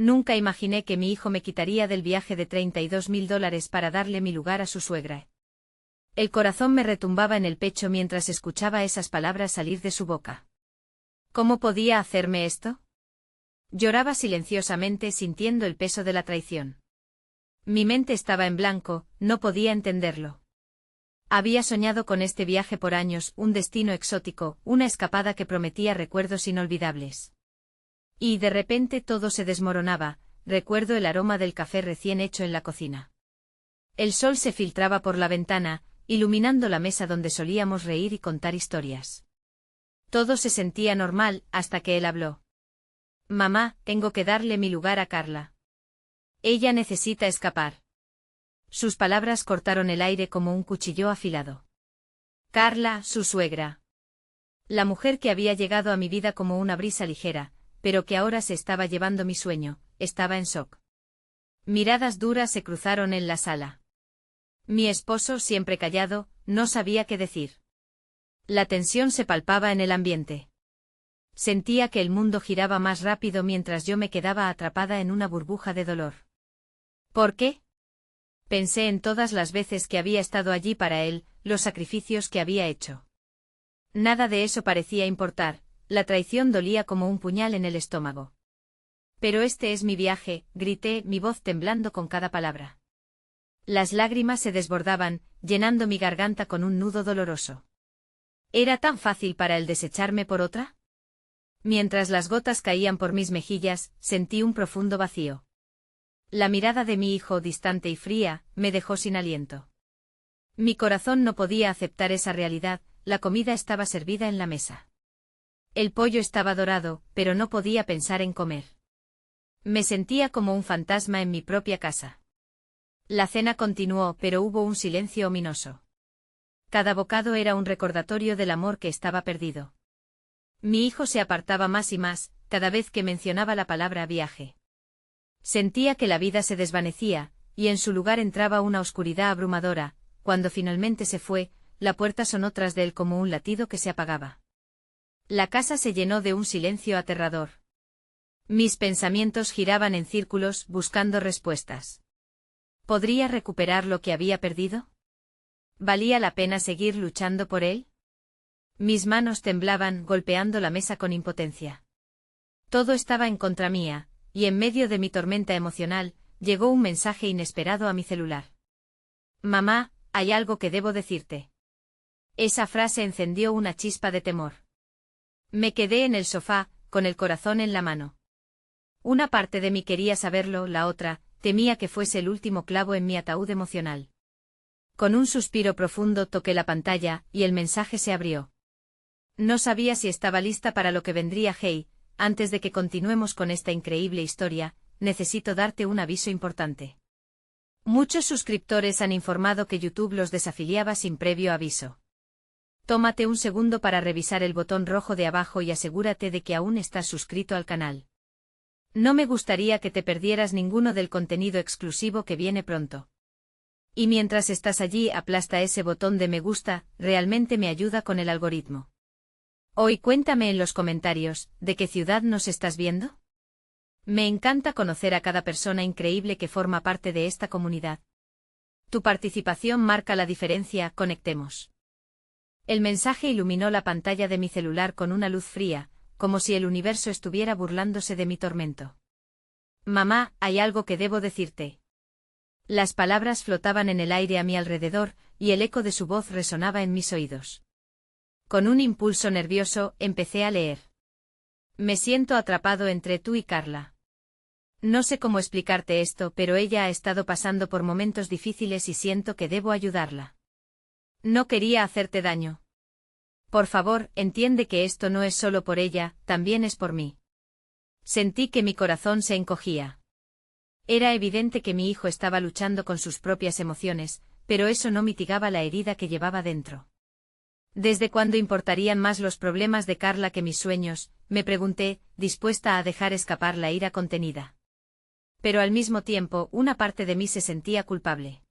Nunca imaginé que mi hijo me quitaría del viaje de $32.000 para darle mi lugar a su suegra. El corazón me retumbaba en el pecho mientras escuchaba esas palabras salir de su boca. ¿Cómo podía hacerme esto? Lloraba silenciosamente sintiendo el peso de la traición. Mi mente estaba en blanco, no podía entenderlo. Había soñado con este viaje por años, un destino exótico, una escapada que prometía recuerdos inolvidables. Y de repente todo se desmoronaba, recuerdo el aroma del café recién hecho en la cocina. El sol se filtraba por la ventana, iluminando la mesa donde solíamos reír y contar historias. Todo se sentía normal hasta que él habló. Mamá, tengo que darle mi lugar a Carla. Ella necesita escapar. Sus palabras cortaron el aire como un cuchillo afilado. Carla, su suegra. La mujer que había llegado a mi vida como una brisa ligera, pero que ahora se estaba llevando mi sueño, estaba en shock. Miradas duras se cruzaron en la sala. Mi esposo, siempre callado, no sabía qué decir. La tensión se palpaba en el ambiente. Sentía que el mundo giraba más rápido mientras yo me quedaba atrapada en una burbuja de dolor. ¿Por qué? Pensé en todas las veces que había estado allí para él, los sacrificios que había hecho. Nada de eso parecía importar, la traición dolía como un puñal en el estómago. Pero este es mi viaje, grité, mi voz temblando con cada palabra. Las lágrimas se desbordaban, llenando mi garganta con un nudo doloroso. ¿Era tan fácil para él desecharme por otra? Mientras las gotas caían por mis mejillas, sentí un profundo vacío. La mirada de mi hijo, distante y fría, me dejó sin aliento. Mi corazón no podía aceptar esa realidad, la comida estaba servida en la mesa. El pollo estaba dorado, pero no podía pensar en comer. Me sentía como un fantasma en mi propia casa. La cena continuó, pero hubo un silencio ominoso. Cada bocado era un recordatorio del amor que estaba perdido. Mi hijo se apartaba más y más, cada vez que mencionaba la palabra viaje. Sentía que la vida se desvanecía, y en su lugar entraba una oscuridad abrumadora. Cuando finalmente se fue, la puerta sonó tras de él como un latido que se apagaba. La casa se llenó de un silencio aterrador. Mis pensamientos giraban en círculos, buscando respuestas. ¿Podría recuperar lo que había perdido? ¿Valía la pena seguir luchando por él? Mis manos temblaban, golpeando la mesa con impotencia. Todo estaba en contra mía, y en medio de mi tormenta emocional, llegó un mensaje inesperado a mi celular. Mamá, hay algo que debo decirte. Esa frase encendió una chispa de temor. Me quedé en el sofá, con el corazón en la mano. Una parte de mí quería saberlo, la otra, temía que fuese el último clavo en mi ataúd emocional. Con un suspiro profundo toqué la pantalla, y el mensaje se abrió. No sabía si estaba lista para lo que vendría. Hey, antes de que continuemos con esta increíble historia, necesito darte un aviso importante. Muchos suscriptores han informado que YouTube los desafiliaba sin previo aviso. Tómate un segundo para revisar el botón rojo de abajo y asegúrate de que aún estás suscrito al canal. No me gustaría que te perdieras ninguno del contenido exclusivo que viene pronto. Y mientras estás allí, aplasta ese botón de me gusta, realmente me ayuda con el algoritmo. Hoy cuéntame en los comentarios, ¿de qué ciudad nos estás viendo? Me encanta conocer a cada persona increíble que forma parte de esta comunidad. Tu participación marca la diferencia, conectemos. El mensaje iluminó la pantalla de mi celular con una luz fría, como si el universo estuviera burlándose de mi tormento. Mamá, hay algo que debo decirte. Las palabras flotaban en el aire a mi alrededor, y el eco de su voz resonaba en mis oídos. Con un impulso nervioso, empecé a leer. Me siento atrapado entre tú y Carla. No sé cómo explicarte esto, pero ella ha estado pasando por momentos difíciles y siento que debo ayudarla. No quería hacerte daño. Por favor, entiende que esto no es solo por ella, también es por mí. Sentí que mi corazón se encogía. Era evidente que mi hijo estaba luchando con sus propias emociones, pero eso no mitigaba la herida que llevaba dentro. ¿Desde cuándo importarían más los problemas de Carla que mis sueños?, me pregunté, dispuesta a dejar escapar la ira contenida. Pero al mismo tiempo, una parte de mí se sentía culpable.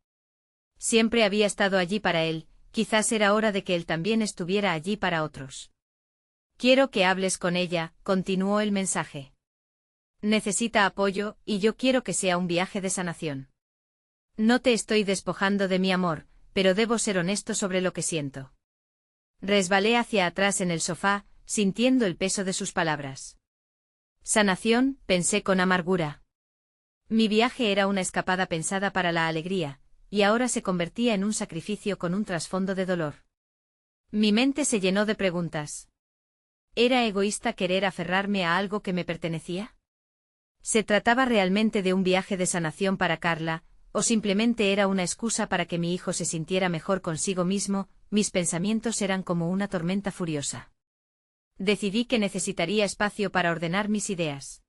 Siempre había estado allí para él, quizás era hora de que él también estuviera allí para otros. Quiero que hables con ella, continuó el mensaje. Necesita apoyo, y yo quiero que sea un viaje de sanación. No te estoy despojando de mi amor, pero debo ser honesto sobre lo que siento. Resbalé hacia atrás en el sofá, sintiendo el peso de sus palabras. Sanación, pensé con amargura. Mi viaje era una escapada pensada para la alegría, y ahora se convertía en un sacrificio con un trasfondo de dolor. Mi mente se llenó de preguntas. ¿Era egoísta querer aferrarme a algo que me pertenecía? ¿Se trataba realmente de un viaje de sanación para Carla, o simplemente era una excusa para que mi hijo se sintiera mejor consigo mismo? Mis pensamientos eran como una tormenta furiosa. Decidí que necesitaría espacio para ordenar mis ideas.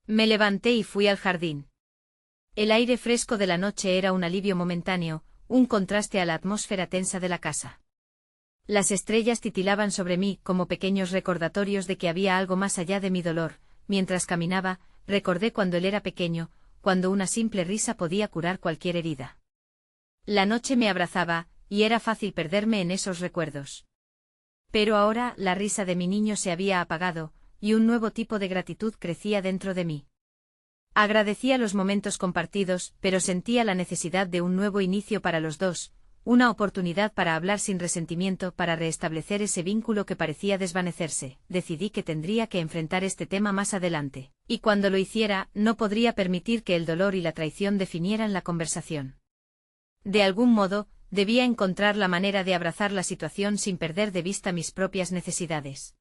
Me levanté y fui al jardín. El aire fresco de la noche era un alivio momentáneo, un contraste a la atmósfera tensa de la casa. Las estrellas titilaban sobre mí como pequeños recordatorios de que había algo más allá de mi dolor. Mientras caminaba, recordé cuando él era pequeño, cuando una simple risa podía curar cualquier herida. La noche me abrazaba, y era fácil perderme en esos recuerdos. Pero ahora la risa de mi niño se había apagado, y un nuevo tipo de gratitud crecía dentro de mí. Agradecía los momentos compartidos, pero sentía la necesidad de un nuevo inicio para los dos, una oportunidad para hablar sin resentimiento, para restablecer ese vínculo que parecía desvanecerse. Decidí que tendría que enfrentar este tema más adelante, y cuando lo hiciera, no podría permitir que el dolor y la traición definieran la conversación. De algún modo, debía encontrar la manera de abrazar la situación sin perder de vista mis propias necesidades.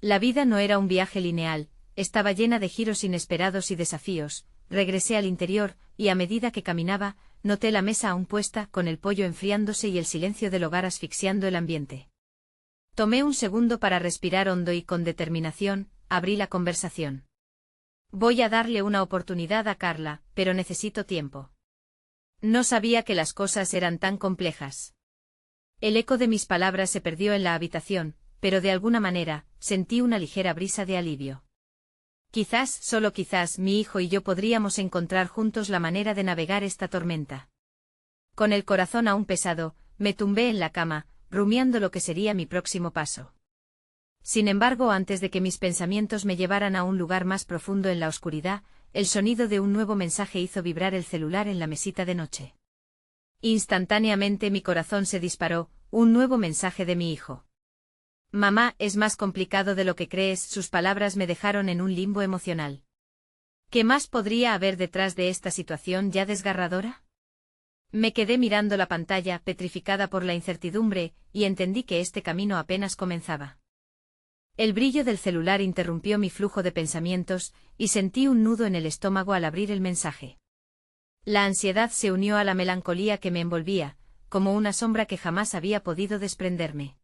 La vida no era un viaje lineal, estaba llena de giros inesperados y desafíos. Regresé al interior, y a medida que caminaba, noté la mesa aún puesta, con el pollo enfriándose y el silencio del hogar asfixiando el ambiente. Tomé un segundo para respirar hondo y con determinación, abrí la conversación. Voy a darle una oportunidad a Carla, pero necesito tiempo. No sabía que las cosas eran tan complejas. El eco de mis palabras se perdió en la habitación, pero de alguna manera, sentí una ligera brisa de alivio. Quizás, solo quizás, mi hijo y yo podríamos encontrar juntos la manera de navegar esta tormenta. Con el corazón aún pesado, me tumbé en la cama, rumiando lo que sería mi próximo paso. Sin embargo, antes de que mis pensamientos me llevaran a un lugar más profundo en la oscuridad, el sonido de un nuevo mensaje hizo vibrar el celular en la mesita de noche. Instantáneamente mi corazón se disparó, un nuevo mensaje de mi hijo. Mamá, es más complicado de lo que crees. Sus palabras me dejaron en un limbo emocional. ¿Qué más podría haber detrás de esta situación ya desgarradora? Me quedé mirando la pantalla, petrificada por la incertidumbre, y entendí que este camino apenas comenzaba. El brillo del celular interrumpió mi flujo de pensamientos, y sentí un nudo en el estómago al abrir el mensaje. La ansiedad se unió a la melancolía que me envolvía, como una sombra que jamás había podido desprenderme.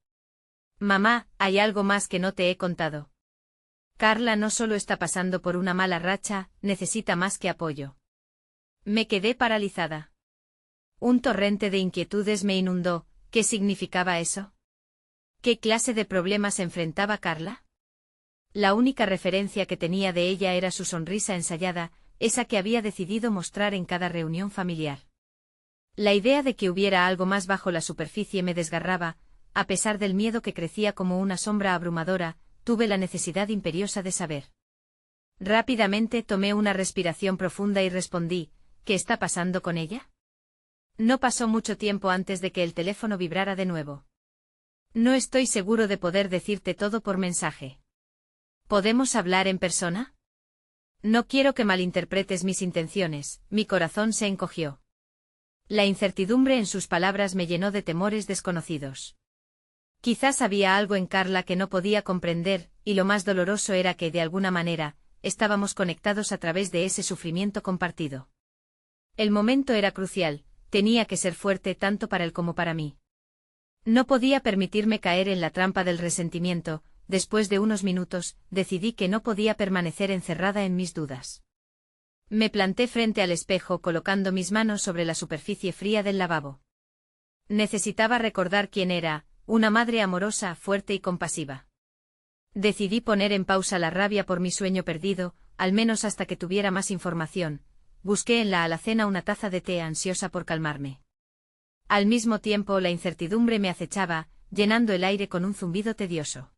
Mamá, hay algo más que no te he contado. Carla no solo está pasando por una mala racha, necesita más que apoyo. Me quedé paralizada. Un torrente de inquietudes me inundó. ¿Qué significaba eso? ¿Qué clase de problemas enfrentaba Carla? La única referencia que tenía de ella era su sonrisa ensayada, esa que había decidido mostrar en cada reunión familiar. La idea de que hubiera algo más bajo la superficie me desgarraba. A pesar del miedo que crecía como una sombra abrumadora, tuve la necesidad imperiosa de saber. Rápidamente tomé una respiración profunda y respondí, ¿qué está pasando con ella? No pasó mucho tiempo antes de que el teléfono vibrara de nuevo. No estoy seguro de poder decirte todo por mensaje. ¿Podemos hablar en persona? No quiero que malinterpretes mis intenciones. Mi corazón se encogió. La incertidumbre en sus palabras me llenó de temores desconocidos. Quizás había algo en Carla que no podía comprender, y lo más doloroso era que, de alguna manera, estábamos conectados a través de ese sufrimiento compartido. El momento era crucial, tenía que ser fuerte tanto para él como para mí. No podía permitirme caer en la trampa del resentimiento. Después de unos minutos, decidí que no podía permanecer encerrada en mis dudas. Me planté frente al espejo colocando mis manos sobre la superficie fría del lavabo. Necesitaba recordar quién era. Una madre amorosa, fuerte y compasiva. Decidí poner en pausa la rabia por mi sueño perdido, al menos hasta que tuviera más información. Busqué en la alacena una taza de té ansiosa por calmarme. Al mismo tiempo la incertidumbre me acechaba, llenando el aire con un zumbido tedioso.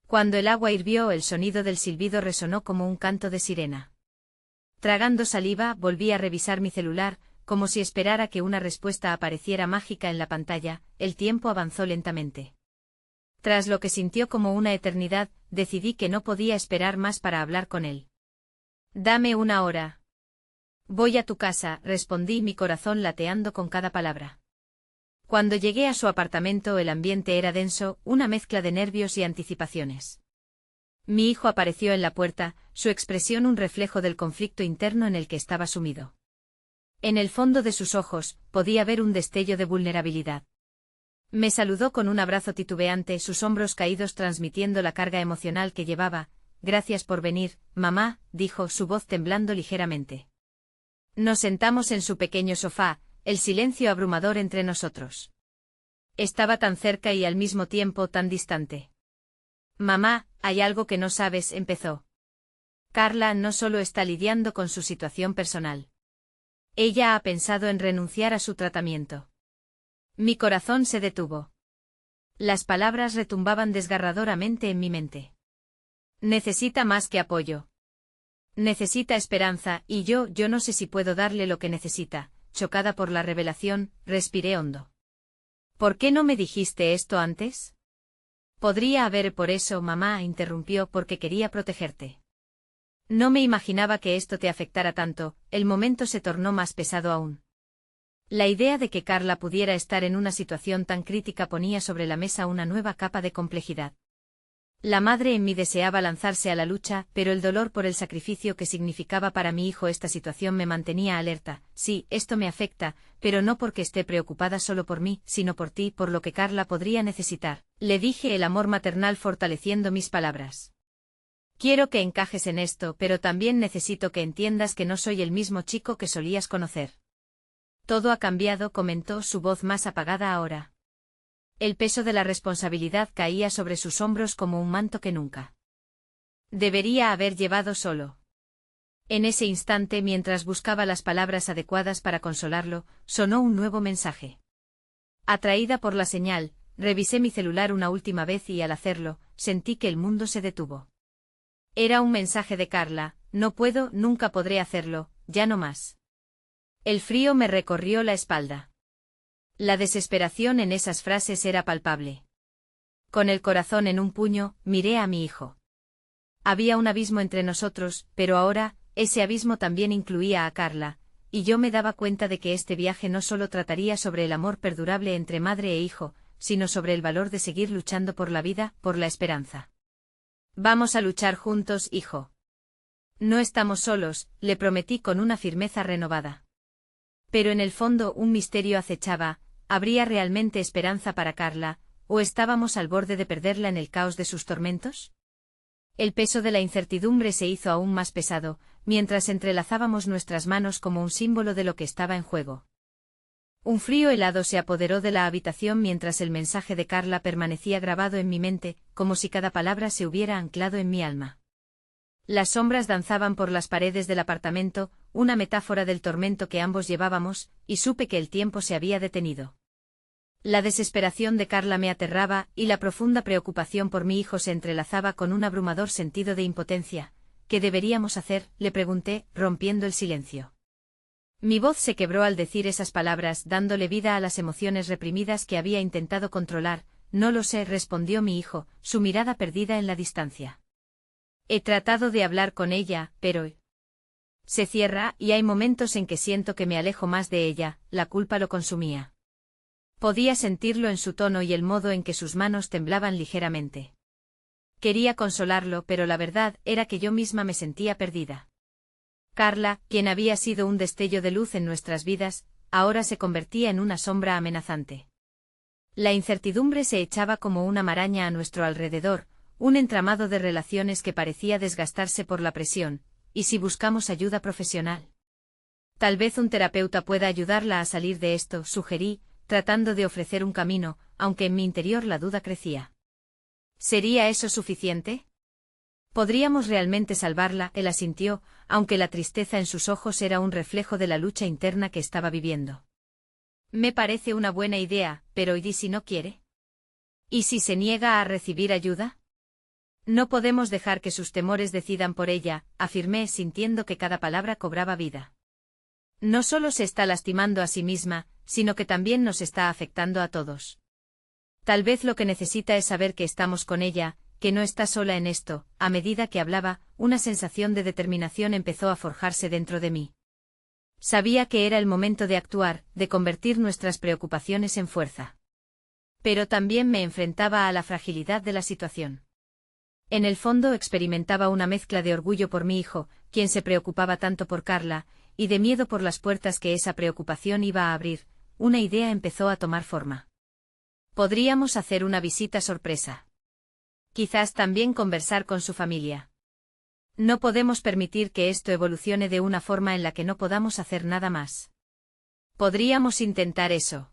Cuando el agua hirvió, el sonido del silbido resonó como un canto de sirena. Tragando saliva, volví a revisar mi celular, como si esperara que una respuesta apareciera mágica en la pantalla. El tiempo avanzó lentamente. Tras lo que sintió como una eternidad, decidí que no podía esperar más para hablar con él. Dame una hora. Voy a tu casa, respondí, mi corazón lateando con cada palabra. Cuando llegué a su apartamento, el ambiente era denso, una mezcla de nervios y anticipaciones. Mi hijo apareció en la puerta, su expresión un reflejo del conflicto interno en el que estaba sumido. En el fondo de sus ojos, podía ver un destello de vulnerabilidad. Me saludó con un abrazo titubeante, sus hombros caídos transmitiendo la carga emocional que llevaba. Gracias por venir, mamá, dijo, su voz temblando ligeramente. Nos sentamos en su pequeño sofá, el silencio abrumador entre nosotros. Estaba tan cerca y al mismo tiempo tan distante. Mamá, hay algo que no sabes, empezó. Carla no solo está lidiando con su situación personal. Ella ha pensado en renunciar a su tratamiento. Mi corazón se detuvo. Las palabras retumbaban desgarradoramente en mi mente. Necesita más que apoyo. Necesita esperanza, y yo no sé si puedo darle lo que necesita. Chocada por la revelación, respiré hondo. ¿Por qué no me dijiste esto antes? Podría haber por eso, mamá, interrumpió, porque quería protegerte. No me imaginaba que esto te afectara tanto, el momento se tornó más pesado aún. La idea de que Carla pudiera estar en una situación tan crítica ponía sobre la mesa una nueva capa de complejidad. La madre en mí deseaba lanzarse a la lucha, pero el dolor por el sacrificio que significaba para mi hijo esta situación me mantenía alerta. Sí, esto me afecta, pero no porque esté preocupada solo por mí, sino por ti, por lo que Carla podría necesitar. Le dije, el amor maternal fortaleciendo mis palabras. Quiero que encajes en esto, pero también necesito que entiendas que no soy el mismo chico que solías conocer. Todo ha cambiado, comentó, su voz más apagada ahora. El peso de la responsabilidad caía sobre sus hombros como un manto que nunca debería haber llevado solo. En ese instante, mientras buscaba las palabras adecuadas para consolarlo, sonó un nuevo mensaje. Atraída por la señal, revisé mi celular una última vez y al hacerlo, sentí que el mundo se detuvo. Era un mensaje de Carla: no puedo, nunca podré hacerlo, ya no más. El frío me recorrió la espalda. La desesperación en esas frases era palpable. Con el corazón en un puño, miré a mi hijo. Había un abismo entre nosotros, pero ahora, ese abismo también incluía a Carla, y yo me daba cuenta de que este viaje no solo trataría sobre el amor perdurable entre madre e hijo, sino sobre el valor de seguir luchando por la vida, por la esperanza. Vamos a luchar juntos, hijo. No estamos solos, le prometí con una firmeza renovada. Pero en el fondo un misterio acechaba. ¿Habría realmente esperanza para Carla, o estábamos al borde de perderla en el caos de sus tormentos? El peso de la incertidumbre se hizo aún más pesado, mientras entrelazábamos nuestras manos como un símbolo de lo que estaba en juego. Un frío helado se apoderó de la habitación mientras el mensaje de Carla permanecía grabado en mi mente, como si cada palabra se hubiera anclado en mi alma. Las sombras danzaban por las paredes del apartamento, una metáfora del tormento que ambos llevábamos, y supe que el tiempo se había detenido. La desesperación de Carla me aterraba, y la profunda preocupación por mi hijo se entrelazaba con un abrumador sentido de impotencia. ¿Qué deberíamos hacer?, le pregunté, rompiendo el silencio. Mi voz se quebró al decir esas palabras, dándole vida a las emociones reprimidas que había intentado controlar. No lo sé, respondió mi hijo, su mirada perdida en la distancia. He tratado de hablar con ella, pero se cierra, y hay momentos en que siento que me alejo más de ella. La culpa lo consumía. Podía sentirlo en su tono y el modo en que sus manos temblaban ligeramente. Quería consolarlo, pero la verdad era que yo misma me sentía perdida. Carla, quien había sido un destello de luz en nuestras vidas, ahora se convertía en una sombra amenazante. La incertidumbre se echaba como una maraña a nuestro alrededor, un entramado de relaciones que parecía desgastarse por la presión. ¿Y si buscamos ayuda profesional? Tal vez un terapeuta pueda ayudarla a salir de esto, sugerí, tratando de ofrecer un camino, aunque en mi interior la duda crecía. ¿Sería eso suficiente? ¿Podríamos realmente salvarla? Él asintió, aunque la tristeza en sus ojos era un reflejo de la lucha interna que estaba viviendo. Me parece una buena idea, pero ¿y si no quiere? ¿Y si se niega a recibir ayuda? No podemos dejar que sus temores decidan por ella, afirmé sintiendo que cada palabra cobraba vida. No solo se está lastimando a sí misma, sino que también nos está afectando a todos. Tal vez lo que necesita es saber que estamos con ella, que no está sola en esto. A medida que hablaba, una sensación de determinación empezó a forjarse dentro de mí. Sabía que era el momento de actuar, de convertir nuestras preocupaciones en fuerza. Pero también me enfrentaba a la fragilidad de la situación. En el fondo experimentaba una mezcla de orgullo por mi hijo, quien se preocupaba tanto por Carla, y de miedo por las puertas que esa preocupación iba a abrir. Una idea empezó a tomar forma. Podríamos hacer una visita sorpresa. Quizás también conversar con su familia. No podemos permitir que esto evolucione de una forma en la que no podamos hacer nada más. Podríamos intentar eso.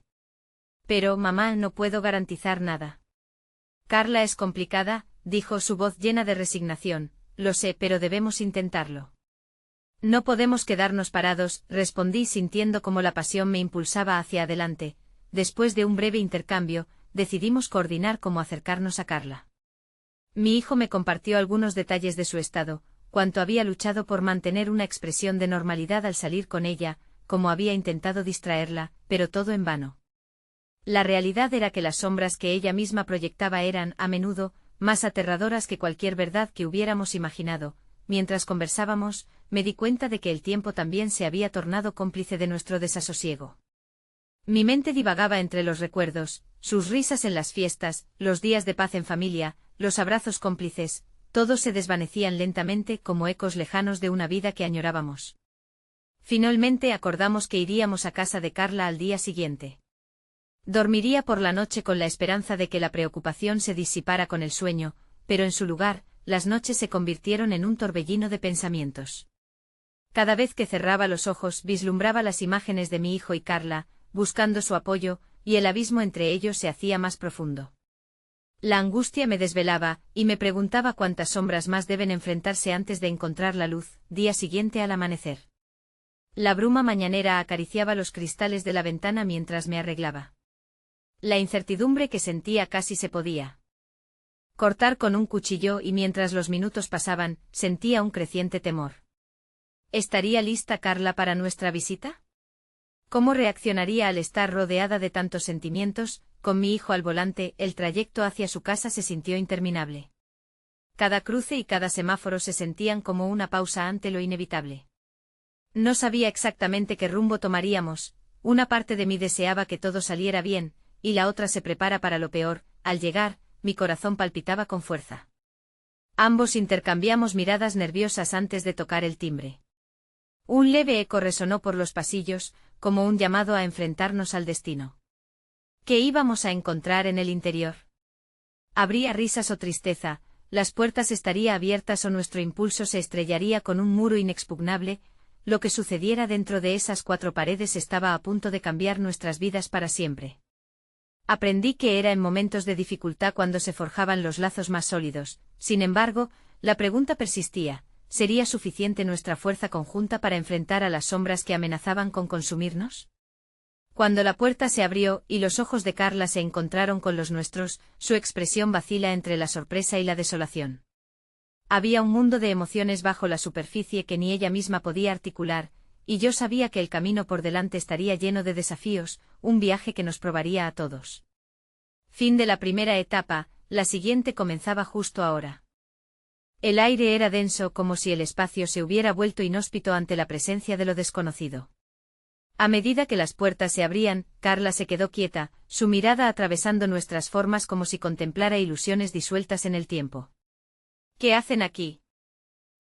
Pero, mamá, no puedo garantizar nada. Carla es complicada, dijo su voz llena de resignación. Lo sé, pero debemos intentarlo. No podemos quedarnos parados, respondí sintiendo como la pasión me impulsaba hacia adelante. Después de un breve intercambio, decidimos coordinar cómo acercarnos a Carla. Mi hijo me compartió algunos detalles de su estado, cuánto había luchado por mantener una expresión de normalidad al salir con ella, cómo había intentado distraerla, pero todo en vano. La realidad era que las sombras que ella misma proyectaba eran, a menudo, más aterradoras que cualquier verdad que hubiéramos imaginado. Mientras conversábamos, me di cuenta de que el tiempo también se había tornado cómplice de nuestro desasosiego. Mi mente divagaba entre los recuerdos, sus risas en las fiestas, los días de paz en familia, los abrazos cómplices, todos se desvanecían lentamente como ecos lejanos de una vida que añorábamos. Finalmente acordamos que iríamos a casa de Carla al día siguiente. Dormiría por la noche con la esperanza de que la preocupación se disipara con el sueño, pero en su lugar, las noches se convirtieron en un torbellino de pensamientos. Cada vez que cerraba los ojos vislumbraba las imágenes de mi hijo y Carla, buscando su apoyo, y el abismo entre ellos se hacía más profundo. La angustia me desvelaba, y me preguntaba cuántas sombras más deben enfrentarse antes de encontrar la luz. Día siguiente al amanecer. La bruma mañanera acariciaba los cristales de la ventana mientras me arreglaba. La incertidumbre que sentía casi se podía cortar con un cuchillo y mientras los minutos pasaban, sentía un creciente temor. ¿Estaría lista Carla para nuestra visita? ¿Cómo reaccionaría al estar rodeada de tantos sentimientos? Con mi hijo al volante, el trayecto hacia su casa se sintió interminable. Cada cruce y cada semáforo se sentían como una pausa ante lo inevitable. No sabía exactamente qué rumbo tomaríamos, una parte de mí deseaba que todo saliera bien, y la otra se prepara para lo peor. Al llegar, mi corazón palpitaba con fuerza. Ambos intercambiamos miradas nerviosas antes de tocar el timbre. Un leve eco resonó por los pasillos, como un llamado a enfrentarnos al destino. ¿Qué íbamos a encontrar en el interior? ¿Habría risas o tristeza? ¿Las puertas estarían abiertas o nuestro impulso se estrellaría con un muro inexpugnable? Lo que sucediera dentro de esas cuatro paredes estaba a punto de cambiar nuestras vidas para siempre. Aprendí que era en momentos de dificultad cuando se forjaban los lazos más sólidos. Sin embargo, la pregunta persistía: ¿sería suficiente nuestra fuerza conjunta para enfrentar a las sombras que amenazaban con consumirnos? Cuando la puerta se abrió y los ojos de Carla se encontraron con los nuestros, su expresión vacila entre la sorpresa y la desolación. Había un mundo de emociones bajo la superficie que ni ella misma podía articular, y yo sabía que el camino por delante estaría lleno de desafíos, un viaje que nos probaría a todos. Fin de la primera etapa, la siguiente comenzaba justo ahora. El aire era denso como si el espacio se hubiera vuelto inhóspito ante la presencia de lo desconocido. A medida que las puertas se abrían, Carla se quedó quieta, su mirada atravesando nuestras formas como si contemplara ilusiones disueltas en el tiempo. ¿Qué hacen aquí?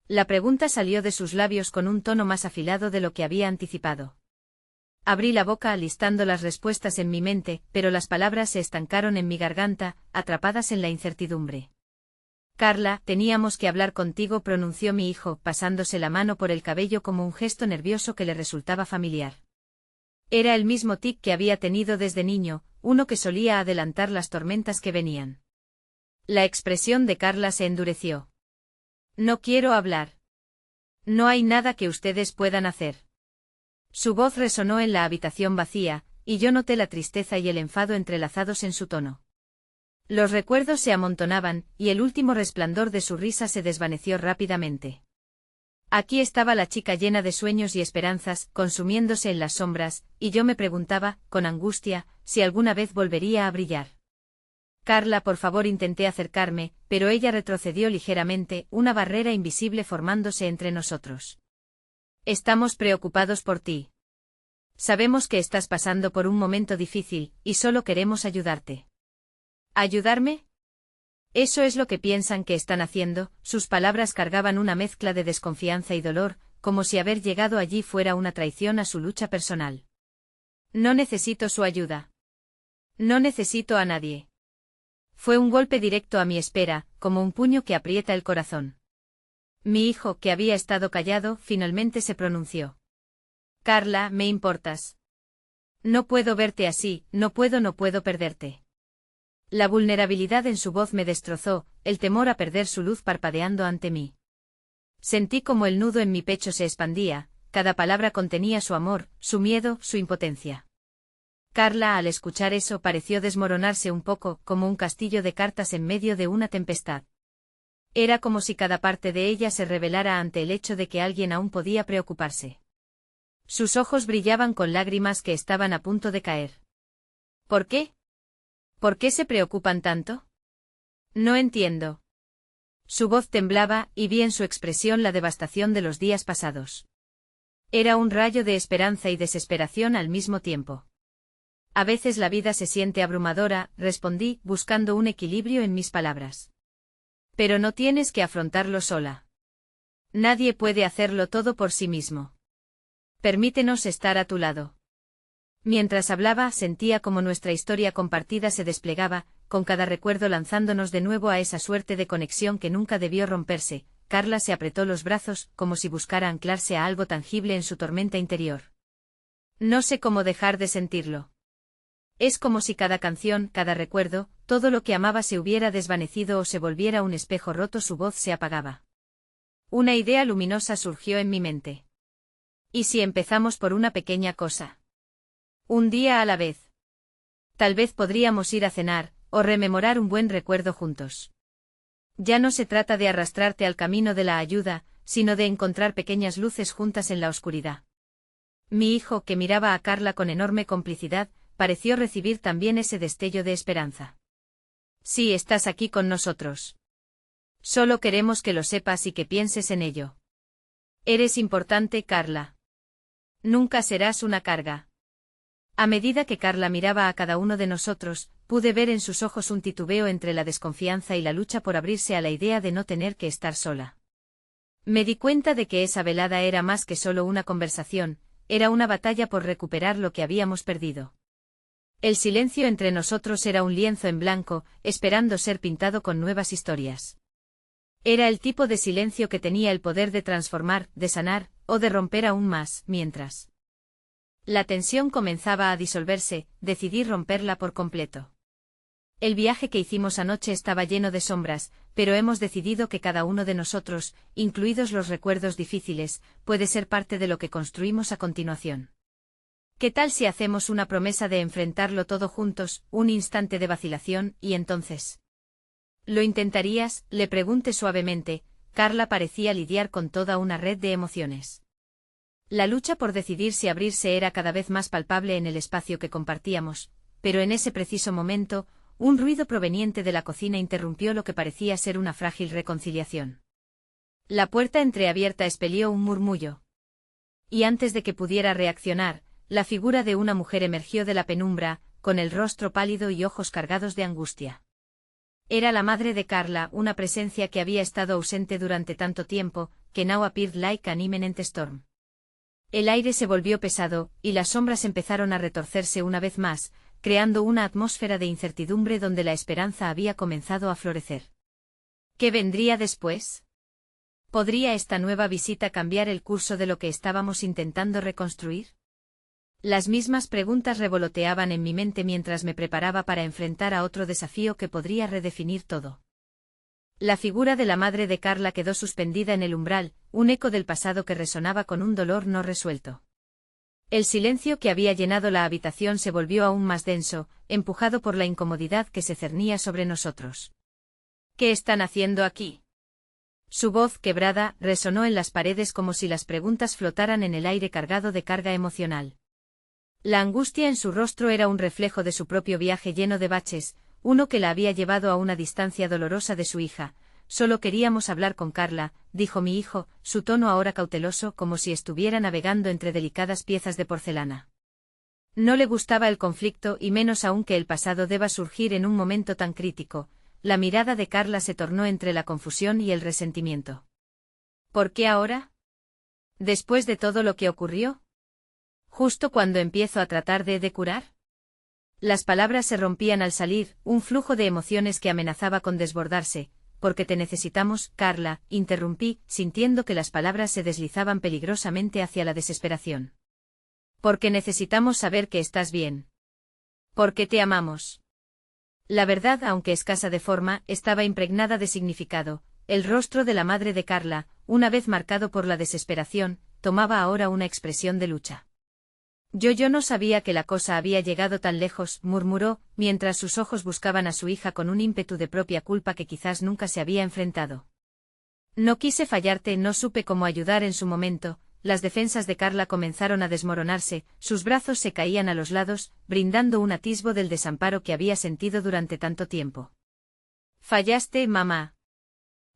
La pregunta salió de sus labios con un tono más afilado de lo que había anticipado. Abrí la boca alistando las respuestas en mi mente, pero las palabras se estancaron en mi garganta, atrapadas en la incertidumbre. Carla, teníamos que hablar contigo, pronunció mi hijo, pasándose la mano por el cabello como un gesto nervioso que le resultaba familiar. Era el mismo tic que había tenido desde niño, uno que solía adelantar las tormentas que venían. La expresión de Carla se endureció. No quiero hablar. No hay nada que ustedes puedan hacer. Su voz resonó en la habitación vacía, y yo noté la tristeza y el enfado entrelazados en su tono. Los recuerdos se amontonaban, y el último resplandor de su risa se desvaneció rápidamente. Aquí estaba la chica llena de sueños y esperanzas, consumiéndose en las sombras, y yo me preguntaba, con angustia, si alguna vez volvería a brillar. Carla, por favor, intenté acercarme, pero ella retrocedió ligeramente, una barrera invisible formándose entre nosotros. Estamos preocupados por ti. Sabemos que estás pasando por un momento difícil, y solo queremos ayudarte. ¿Ayudarme? Eso es lo que piensan que están haciendo. Sus palabras cargaban una mezcla de desconfianza y dolor, como si haber llegado allí fuera una traición a su lucha personal. No necesito su ayuda. No necesito a nadie. Fue un golpe directo a mi espera, como un puño que aprieta el corazón. Mi hijo, que había estado callado, finalmente se pronunció. Carla, me importas. No puedo verte así, no puedo perderte. La vulnerabilidad en su voz me destrozó, el temor a perder su luz parpadeando ante mí. Sentí como el nudo en mi pecho se expandía, cada palabra contenía su amor, su miedo, su impotencia. Carla, al escuchar eso, pareció desmoronarse un poco, como un castillo de cartas en medio de una tempestad. Era como si cada parte de ella se rebelara ante el hecho de que alguien aún podía preocuparse. Sus ojos brillaban con lágrimas que estaban a punto de caer. ¿Por qué? ¿Por qué se preocupan tanto? No entiendo. Su voz temblaba, y vi en su expresión la devastación de los días pasados. Era un rayo de esperanza y desesperación al mismo tiempo. A veces la vida se siente abrumadora, respondí, buscando un equilibrio en mis palabras. Pero no tienes que afrontarlo sola. Nadie puede hacerlo todo por sí mismo. Permítenos estar a tu lado. Mientras hablaba, sentía como nuestra historia compartida se desplegaba, con cada recuerdo lanzándonos de nuevo a esa suerte de conexión que nunca debió romperse. Carla se apretó los brazos, como si buscara anclarse a algo tangible en su tormenta interior. No sé cómo dejar de sentirlo. Es como si cada canción, cada recuerdo, todo lo que amaba se hubiera desvanecido o se volviera un espejo roto, su voz se apagaba. Una idea luminosa surgió en mi mente. ¿Y si empezamos por una pequeña cosa? Un día a la vez. Tal vez podríamos ir a cenar, o rememorar un buen recuerdo juntos. Ya no se trata de arrastrarte al camino de la ayuda, sino de encontrar pequeñas luces juntas en la oscuridad. Mi hijo, que miraba a Carla con enorme complicidad, pareció recibir también ese destello de esperanza. Sí, estás aquí con nosotros. Solo queremos que lo sepas y que pienses en ello. Eres importante, Carla. Nunca serás una carga. A medida que Carla miraba a cada uno de nosotros, pude ver en sus ojos un titubeo entre la desconfianza y la lucha por abrirse a la idea de no tener que estar sola. Me di cuenta de que esa velada era más que solo una conversación, era una batalla por recuperar lo que habíamos perdido. El silencio entre nosotros era un lienzo en blanco, esperando ser pintado con nuevas historias. Era el tipo de silencio que tenía el poder de transformar, de sanar, o de romper aún más, mientras la tensión comenzaba a disolverse, decidí romperla por completo. El viaje que hicimos anoche estaba lleno de sombras, pero hemos decidido que cada uno de nosotros, incluidos los recuerdos difíciles, puede ser parte de lo que construimos a continuación. ¿Qué tal si hacemos una promesa de enfrentarlo todo juntos, un instante de vacilación, y entonces? ¿Lo intentarías?, le pregunté suavemente. Carla parecía lidiar con toda una red de emociones. La lucha por decidir si abrirse era cada vez más palpable en el espacio que compartíamos, pero en ese preciso momento, un ruido proveniente de la cocina interrumpió lo que parecía ser una frágil reconciliación. La puerta entreabierta expelió un murmullo. Y antes de que pudiera reaccionar, la figura de una mujer emergió de la penumbra, con el rostro pálido y ojos cargados de angustia. Era la madre de Carla, una presencia que había estado ausente durante tanto tiempo, que now appeared like an imminent storm. El aire se volvió pesado, y las sombras empezaron a retorcerse una vez más, creando una atmósfera de incertidumbre donde la esperanza había comenzado a florecer. ¿Qué vendría después? ¿Podría esta nueva visita cambiar el curso de lo que estábamos intentando reconstruir? Las mismas preguntas revoloteaban en mi mente mientras me preparaba para enfrentar a otro desafío que podría redefinir todo. La figura de la madre de Carla quedó suspendida en el umbral, un eco del pasado que resonaba con un dolor no resuelto. El silencio que había llenado la habitación se volvió aún más denso, empujado por la incomodidad que se cernía sobre nosotros. ¿Qué están haciendo aquí? Su voz, quebrada, resonó en las paredes como si las preguntas flotaran en el aire cargado de carga emocional. La angustia en su rostro era un reflejo de su propio viaje lleno de baches, uno que la había llevado a una distancia dolorosa de su hija. Solo queríamos hablar con Carla, dijo mi hijo, su tono ahora cauteloso como si estuviera navegando entre delicadas piezas de porcelana. No le gustaba el conflicto y menos aún que el pasado deba surgir en un momento tan crítico. La mirada de Carla se tornó entre la confusión y el resentimiento. ¿Por qué ahora? ¿Después de todo lo que ocurrió? ¿Justo cuando empiezo a tratar de curar? Las palabras se rompían al salir, un flujo de emociones que amenazaba con desbordarse. Porque te necesitamos, Carla, interrumpí, sintiendo que las palabras se deslizaban peligrosamente hacia la desesperación. Porque necesitamos saber que estás bien. Porque te amamos. La verdad, aunque escasa de forma, estaba impregnada de significado. El rostro de la madre de Carla, una vez marcado por la desesperación, tomaba ahora una expresión de lucha. Yo no sabía que la cosa había llegado tan lejos, murmuró, mientras sus ojos buscaban a su hija con un ímpetu de propia culpa que quizás nunca se había enfrentado. No quise fallarte, no supe cómo ayudar en su momento. Las defensas de Carla comenzaron a desmoronarse, sus brazos se caían a los lados, brindando un atisbo del desamparo que había sentido durante tanto tiempo. Fallaste, mamá.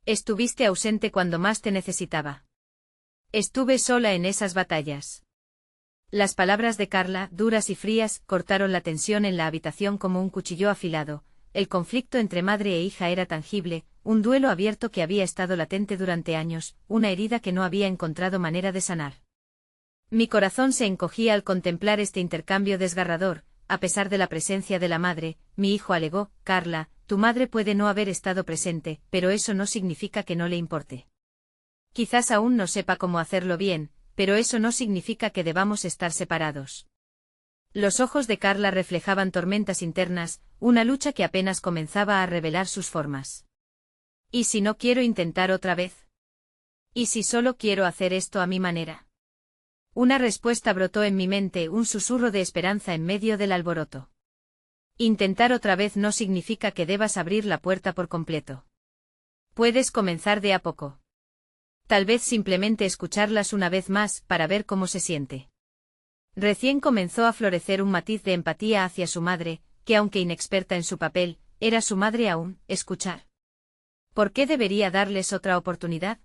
Estuviste ausente cuando más te necesitaba. Estuve sola en esas batallas. Las palabras de Carla, duras y frías, cortaron la tensión en la habitación como un cuchillo afilado. El conflicto entre madre e hija era tangible, un duelo abierto que había estado latente durante años, una herida que no había encontrado manera de sanar. Mi corazón se encogía al contemplar este intercambio desgarrador. A pesar de la presencia de la madre, mi hijo alegó, Carla, tu madre puede no haber estado presente, pero eso no significa que no le importe. Quizás aún no sepa cómo hacerlo bien, pero eso no significa que debamos estar separados. Los ojos de Carla reflejaban tormentas internas, una lucha que apenas comenzaba a revelar sus formas. ¿Y si no quiero intentar otra vez? ¿Y si solo quiero hacer esto a mi manera? Una respuesta brotó en mi mente, un susurro de esperanza en medio del alboroto. Intentar otra vez no significa que debas abrir la puerta por completo. Puedes comenzar de a poco. Tal vez simplemente escucharlas una vez más para ver cómo se siente. Recién comenzó a florecer un matiz de empatía hacia su madre, que aunque inexperta en su papel, era su madre aún. Escuchar. ¿Por qué debería darles otra oportunidad?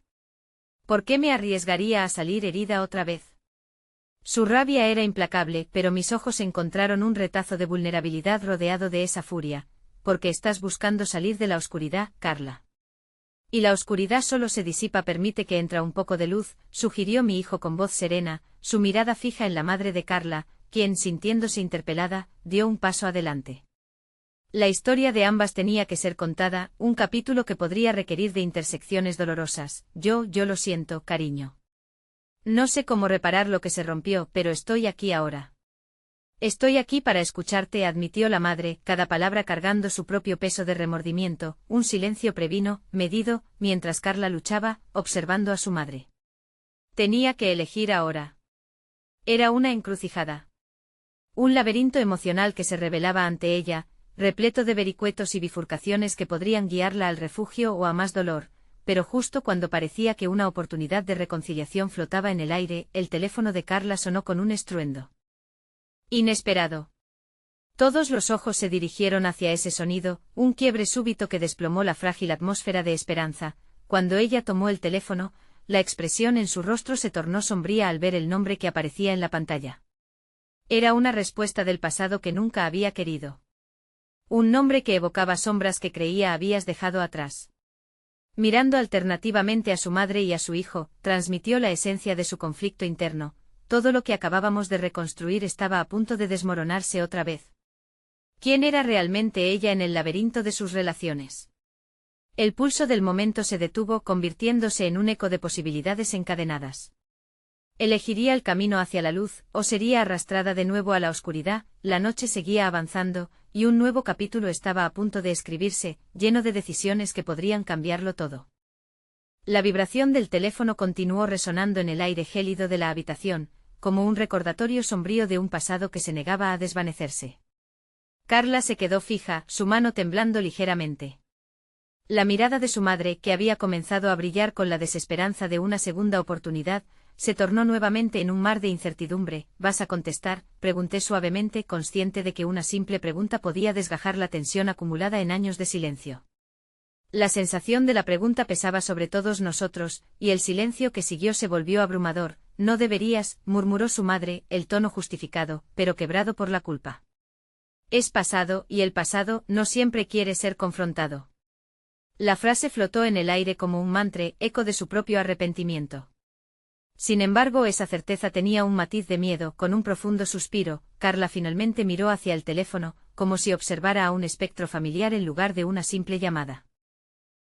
¿Por qué me arriesgaría a salir herida otra vez? Su rabia era implacable, pero mis ojos encontraron un retazo de vulnerabilidad rodeado de esa furia. Porque estás buscando salir de la oscuridad, Carla. Y la oscuridad solo se disipa, permite que entra un poco de luz, sugirió mi hijo con voz serena, su mirada fija en la madre de Carla, quien, sintiéndose interpelada, dio un paso adelante. La historia de ambas tenía que ser contada, un capítulo que podría requerir de intersecciones dolorosas. Yo lo siento, cariño. No sé cómo reparar lo que se rompió, pero estoy aquí ahora. Estoy aquí para escucharte, admitió la madre, cada palabra cargando su propio peso de remordimiento. Un silencio previno, medido, mientras Carla luchaba, observando a su madre. Tenía que elegir ahora. Era una encrucijada. Un laberinto emocional que se revelaba ante ella, repleto de vericuetos y bifurcaciones que podrían guiarla al refugio o a más dolor, pero justo cuando parecía que una oportunidad de reconciliación flotaba en el aire, el teléfono de Carla sonó con un estruendo. Inesperado. Todos los ojos se dirigieron hacia ese sonido, un quiebre súbito que desplomó la frágil atmósfera de esperanza. Cuando ella tomó el teléfono, la expresión en su rostro se tornó sombría al ver el nombre que aparecía en la pantalla. Era una respuesta del pasado que nunca había querido. Un nombre que evocaba sombras que creía habías dejado atrás. Mirando alternativamente a su madre y a su hijo, transmitió la esencia de su conflicto interno. Todo lo que acabábamos de reconstruir estaba a punto de desmoronarse otra vez. ¿Quién era realmente ella en el laberinto de sus relaciones? El pulso del momento se detuvo, convirtiéndose en un eco de posibilidades encadenadas. ¿Elegiría el camino hacia la luz, o sería arrastrada de nuevo a la oscuridad? La noche seguía avanzando, y un nuevo capítulo estaba a punto de escribirse, lleno de decisiones que podrían cambiarlo todo. La vibración del teléfono continuó resonando en el aire gélido de la habitación, como un recordatorio sombrío de un pasado que se negaba a desvanecerse. Carla se quedó fija, su mano temblando ligeramente. La mirada de su madre, que había comenzado a brillar con la desesperanza de una segunda oportunidad, se tornó nuevamente en un mar de incertidumbre. ¿Vas a contestar?, pregunté suavemente, consciente de que una simple pregunta podía desgajar la tensión acumulada en años de silencio. La sensación de la pregunta pesaba sobre todos nosotros, y el silencio que siguió se volvió abrumador. No deberías, murmuró su madre, el tono justificado, pero quebrado por la culpa. Es pasado, y el pasado no siempre quiere ser confrontado. La frase flotó en el aire como un mantra, eco de su propio arrepentimiento. Sin embargo, esa certeza tenía un matiz de miedo. Con un profundo suspiro, Carla finalmente miró hacia el teléfono, como si observara a un espectro familiar en lugar de una simple llamada.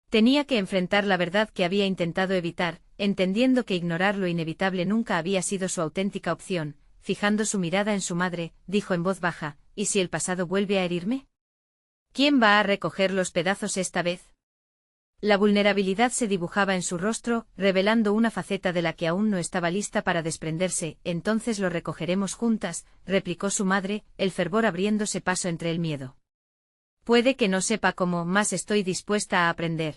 Tenía que enfrentar la verdad que había intentado evitar, entendiendo que ignorar lo inevitable nunca había sido su auténtica opción. Fijando su mirada en su madre, dijo en voz baja: ¿y si el pasado vuelve a herirme? ¿Quién va a recoger los pedazos esta vez? La vulnerabilidad se dibujaba en su rostro, revelando una faceta de la que aún no estaba lista para desprenderse. Entonces lo recogeremos juntas, replicó su madre, el fervor abriéndose paso entre el miedo. Puede que no sepa cómo, mas estoy dispuesta a aprender.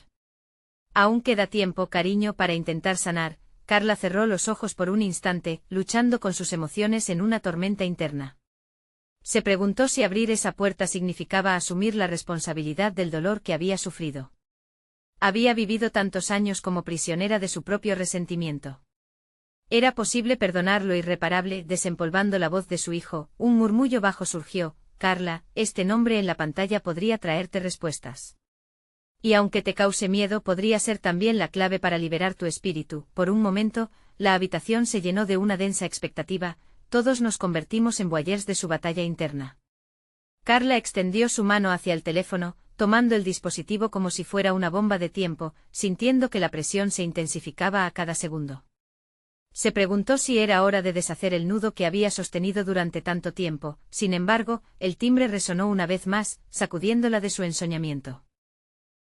Aún queda tiempo, cariño, para intentar sanar. Carla cerró los ojos por un instante, luchando con sus emociones en una tormenta interna. Se preguntó si abrir esa puerta significaba asumir la responsabilidad del dolor que había sufrido. Había vivido tantos años como prisionera de su propio resentimiento. ¿Era posible perdonar lo irreparable? Desempolvando la voz de su hijo, un murmullo bajo surgió: Carla, este nombre en la pantalla podría traerte respuestas. Y aunque te cause miedo, podría ser también la clave para liberar tu espíritu. Por un momento, la habitación se llenó de una densa expectativa, todos nos convertimos en voyeurs de su batalla interna. Carla extendió su mano hacia el teléfono, tomando el dispositivo como si fuera una bomba de tiempo, sintiendo que la presión se intensificaba a cada segundo. Se preguntó si era hora de deshacer el nudo que había sostenido durante tanto tiempo. Sin embargo, el timbre resonó una vez más, sacudiéndola de su ensoñamiento.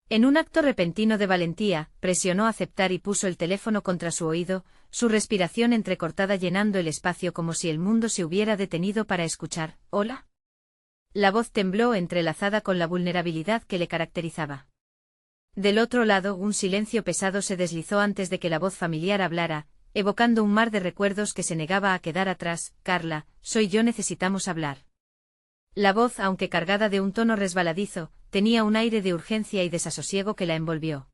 En un acto repentino de valentía, presionó aceptar y puso el teléfono contra su oído, su respiración entrecortada llenando el espacio como si el mundo se hubiera detenido para escuchar. ¿Hola? La voz tembló, entrelazada con la vulnerabilidad que le caracterizaba. Del otro lado, un silencio pesado se deslizó antes de que la voz familiar hablara, evocando un mar de recuerdos que se negaba a quedar atrás. Carla, soy yo, necesitamos hablar. La voz, aunque cargada de un tono resbaladizo, tenía un aire de urgencia y desasosiego que la envolvió.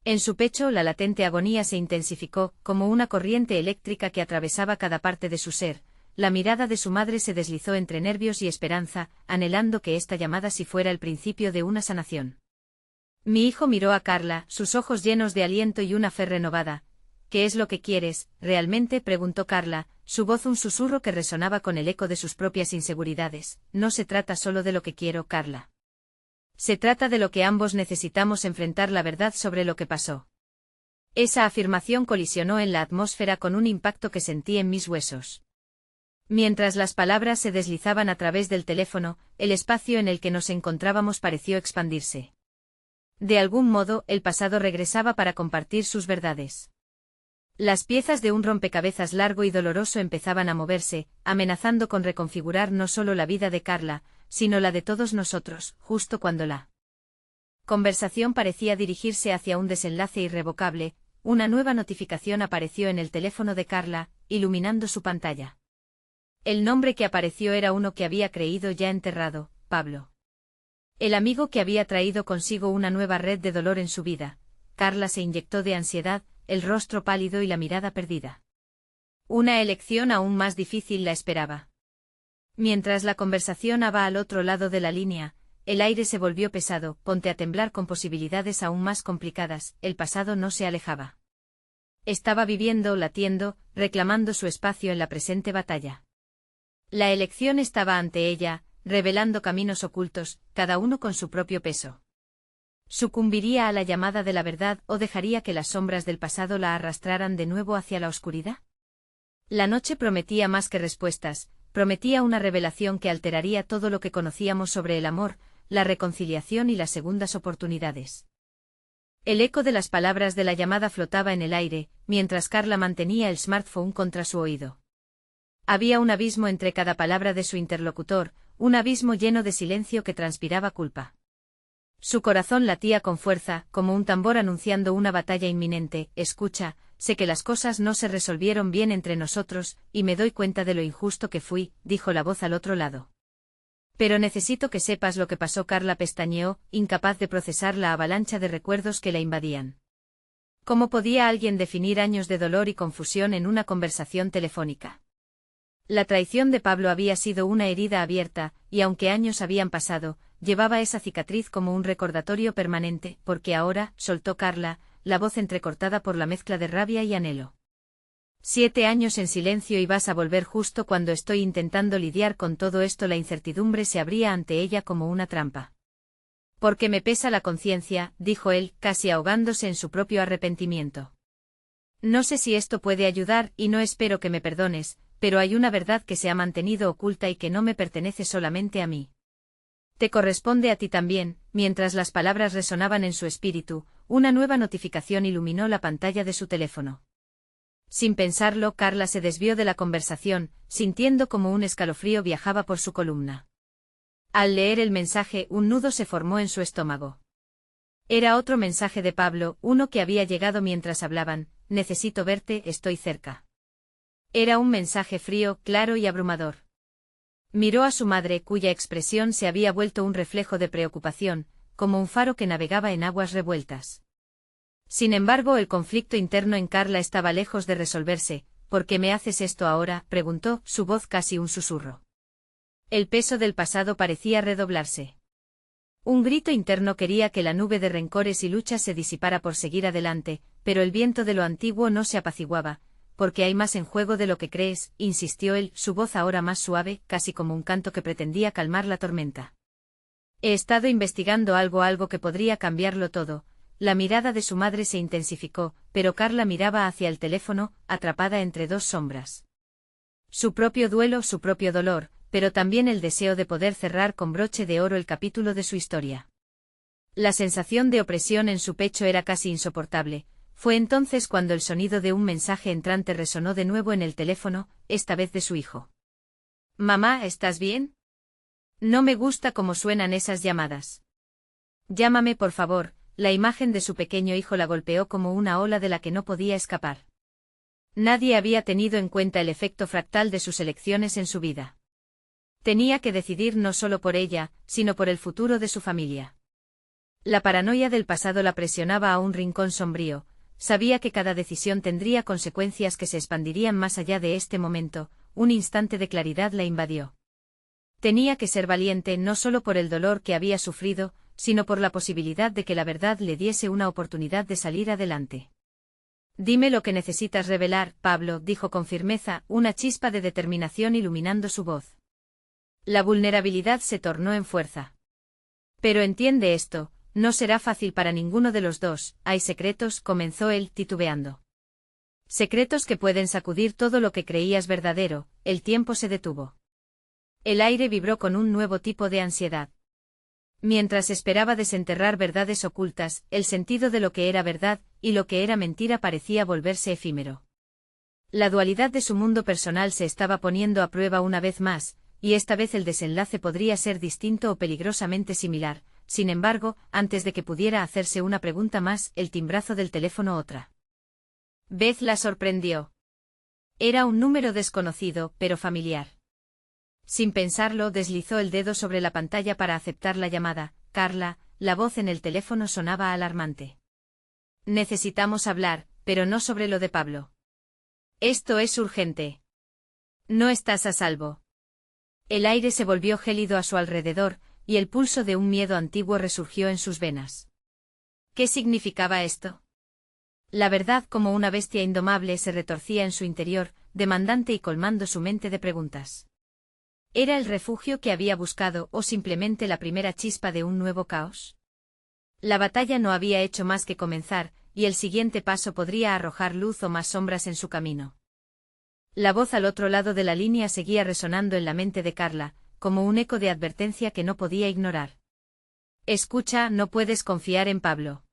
En su pecho la latente agonía se intensificó, como una corriente eléctrica que atravesaba cada parte de su ser. La mirada de su madre se deslizó entre nervios y esperanza, anhelando que esta llamada sí fuera el principio de una sanación. Mi hijo miró a Carla, sus ojos llenos de aliento y una fe renovada. ¿Qué es lo que quieres, realmente?, preguntó Carla, su voz un susurro que resonaba con el eco de sus propias inseguridades. No se trata solo de lo que quiero, Carla. Se trata de lo que ambos necesitamos: enfrentar la verdad sobre lo que pasó. Esa afirmación colisionó en la atmósfera con un impacto que sentí en mis huesos. Mientras las palabras se deslizaban a través del teléfono, el espacio en el que nos encontrábamos pareció expandirse. De algún modo, el pasado regresaba para compartir sus verdades. Las piezas de un rompecabezas largo y doloroso empezaban a moverse, amenazando con reconfigurar no solo la vida de Carla, sino la de todos nosotros, justo cuando la conversación parecía dirigirse hacia un desenlace irrevocable. Una nueva notificación apareció en el teléfono de Carla, iluminando su pantalla. El nombre que apareció era uno que había creído ya enterrado: Pablo. El amigo que había traído consigo una nueva red de dolor en su vida. Carla se inyectó de ansiedad, el rostro pálido y la mirada perdida. Una elección aún más difícil la esperaba. Mientras la conversación iba al otro lado de la línea, el aire se volvió pesado. Ponte a temblar, con posibilidades aún más complicadas. El pasado no se alejaba. Estaba viviendo, latiendo, reclamando su espacio en la presente batalla. La elección estaba ante ella, revelando caminos ocultos, cada uno con su propio peso. ¿Sucumbiría a la llamada de la verdad o dejaría que las sombras del pasado la arrastraran de nuevo hacia la oscuridad? La noche prometía más que respuestas, prometía una revelación que alteraría todo lo que conocíamos sobre el amor, la reconciliación y las segundas oportunidades. El eco de las palabras de la llamada flotaba en el aire, mientras Carla mantenía el smartphone contra su oído. Había un abismo entre cada palabra de su interlocutor, un abismo lleno de silencio que transpiraba culpa. Su corazón latía con fuerza, como un tambor anunciando una batalla inminente. Escucha, sé que las cosas no se resolvieron bien entre nosotros, y me doy cuenta de lo injusto que fui, dijo la voz al otro lado. Pero necesito que sepas lo que pasó. Carla pestañeó, incapaz de procesar la avalancha de recuerdos que la invadían. ¿Cómo podía alguien definir años de dolor y confusión en una conversación telefónica? La traición de Pablo había sido una herida abierta, y aunque años habían pasado, llevaba esa cicatriz como un recordatorio permanente, porque ahora, soltó Carla, la voz entrecortada por la mezcla de rabia y anhelo. 7 años en silencio y vas a volver justo cuando estoy intentando lidiar con todo esto. La incertidumbre se abría ante ella como una trampa. Porque me pesa la conciencia, dijo él, casi ahogándose en su propio arrepentimiento. No sé si esto puede ayudar y no espero que me perdones, pero hay una verdad que se ha mantenido oculta y que no me pertenece solamente a mí. Te corresponde a ti también. Mientras las palabras resonaban en su espíritu, una nueva notificación iluminó la pantalla de su teléfono. Sin pensarlo, Carla se desvió de la conversación, sintiendo como un escalofrío viajaba por su columna. Al leer el mensaje, un nudo se formó en su estómago. Era otro mensaje de Pablo, uno que había llegado mientras hablaban: necesito verte, estoy cerca. Era un mensaje frío, claro y abrumador. Miró a su madre, cuya expresión se había vuelto un reflejo de preocupación, como un faro que navegaba en aguas revueltas. Sin embargo, el conflicto interno en Carla estaba lejos de resolverse. ¿Por qué me haces esto ahora?, preguntó, su voz casi un susurro. El peso del pasado parecía redoblarse. Un grito interno quería que la nube de rencores y luchas se disipara por seguir adelante, pero el viento de lo antiguo no se apaciguaba. Porque hay más en juego de lo que crees, insistió él, su voz ahora más suave, casi como un canto que pretendía calmar la tormenta. He estado investigando algo que podría cambiarlo todo. La mirada de su madre se intensificó, pero Carla miraba hacia el teléfono, atrapada entre dos sombras. Su propio duelo, su propio dolor, pero también el deseo de poder cerrar con broche de oro el capítulo de su historia. La sensación de opresión en su pecho era casi insoportable. Fue entonces cuando el sonido de un mensaje entrante resonó de nuevo en el teléfono, esta vez de su hijo. «Mamá, ¿estás bien? No me gusta cómo suenan esas llamadas. Llámame por favor». La imagen de su pequeño hijo la golpeó como una ola de la que no podía escapar. Nadie había tenido en cuenta el efecto fractal de sus elecciones en su vida. Tenía que decidir no solo por ella, sino por el futuro de su familia. La paranoia del pasado la presionaba a un rincón sombrío. Sabía que cada decisión tendría consecuencias que se expandirían más allá de este momento. Un instante de claridad la invadió. Tenía que ser valiente no solo por el dolor que había sufrido, sino por la posibilidad de que la verdad le diese una oportunidad de salir adelante. Dime lo que necesitas revelar, Pablo, dijo con firmeza, una chispa de determinación iluminando su voz. La vulnerabilidad se tornó en fuerza. Pero entiende esto, no será fácil para ninguno de los dos. Hay secretos, comenzó él, titubeando. Secretos que pueden sacudir todo lo que creías verdadero. El tiempo se detuvo. El aire vibró con un nuevo tipo de ansiedad. Mientras esperaba desenterrar verdades ocultas, el sentido de lo que era verdad y lo que era mentira parecía volverse efímero. La dualidad de su mundo personal se estaba poniendo a prueba una vez más, y esta vez el desenlace podría ser distinto o peligrosamente similar. Sin embargo, antes de que pudiera hacerse una pregunta más, el timbrazo del teléfono otra vez la sorprendió. Era un número desconocido, pero familiar. Sin pensarlo, deslizó el dedo sobre la pantalla para aceptar la llamada. Carla, la voz en el teléfono sonaba alarmante. Necesitamos hablar, pero no sobre lo de Pablo. Esto es urgente. No estás a salvo. El aire se volvió gélido a su alrededor, y el pulso de un miedo antiguo resurgió en sus venas. ¿Qué significaba esto? La verdad, como una bestia indomable, se retorcía en su interior, demandante y colmando su mente de preguntas. ¿Era el refugio que había buscado o simplemente la primera chispa de un nuevo caos? La batalla no había hecho más que comenzar, y el siguiente paso podría arrojar luz o más sombras en su camino. La voz al otro lado de la línea seguía resonando en la mente de Carla, como un eco de advertencia que no podía ignorar. Escucha, no puedes confiar en Pablo.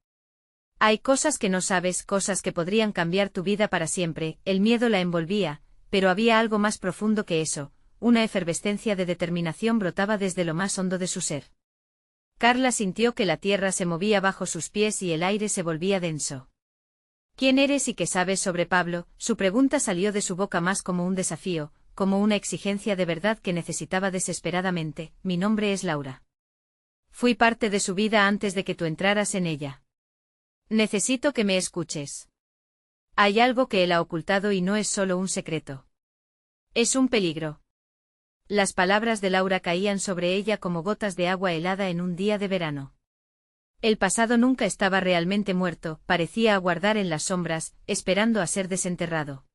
Hay cosas que no sabes, cosas que podrían cambiar tu vida para siempre. El miedo la envolvía, pero había algo más profundo que eso, una efervescencia de determinación brotaba desde lo más hondo de su ser. Carla sintió que la tierra se movía bajo sus pies y el aire se volvía denso. ¿Quién eres y qué sabes sobre Pablo? Su pregunta salió de su boca más como un desafío, como una exigencia de verdad que necesitaba desesperadamente. Mi nombre es Laura. Fui parte de su vida antes de que tú entraras en ella. Necesito que me escuches. Hay algo que él ha ocultado y no es solo un secreto. Es un peligro. Las palabras de Laura caían sobre ella como gotas de agua helada en un día de verano. El pasado nunca estaba realmente muerto, parecía aguardar en las sombras, esperando a ser desenterrado.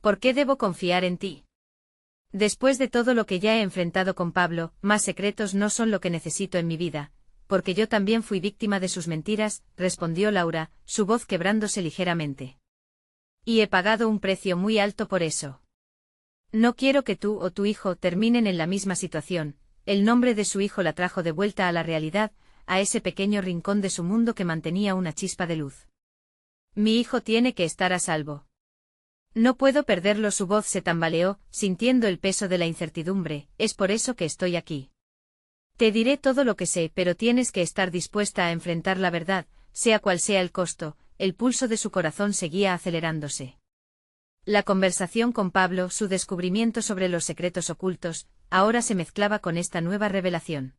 ¿Por qué debo confiar en ti? Después de todo lo que ya he enfrentado con Pablo, más secretos no son lo que necesito en mi vida, porque yo también fui víctima de sus mentiras, respondió Laura, su voz quebrándose ligeramente. Y he pagado un precio muy alto por eso. No quiero que tú o tu hijo terminen en la misma situación. El nombre de su hijo la trajo de vuelta a la realidad, a ese pequeño rincón de su mundo que mantenía una chispa de luz. Mi hijo tiene que estar a salvo. No puedo perderlo. Su voz se tambaleó, sintiendo el peso de la incertidumbre. Es por eso que estoy aquí. Te diré todo lo que sé, pero tienes que estar dispuesta a enfrentar la verdad, sea cual sea el costo. El pulso de su corazón seguía acelerándose. La conversación con Pablo, su descubrimiento sobre los secretos ocultos, ahora se mezclaba con esta nueva revelación.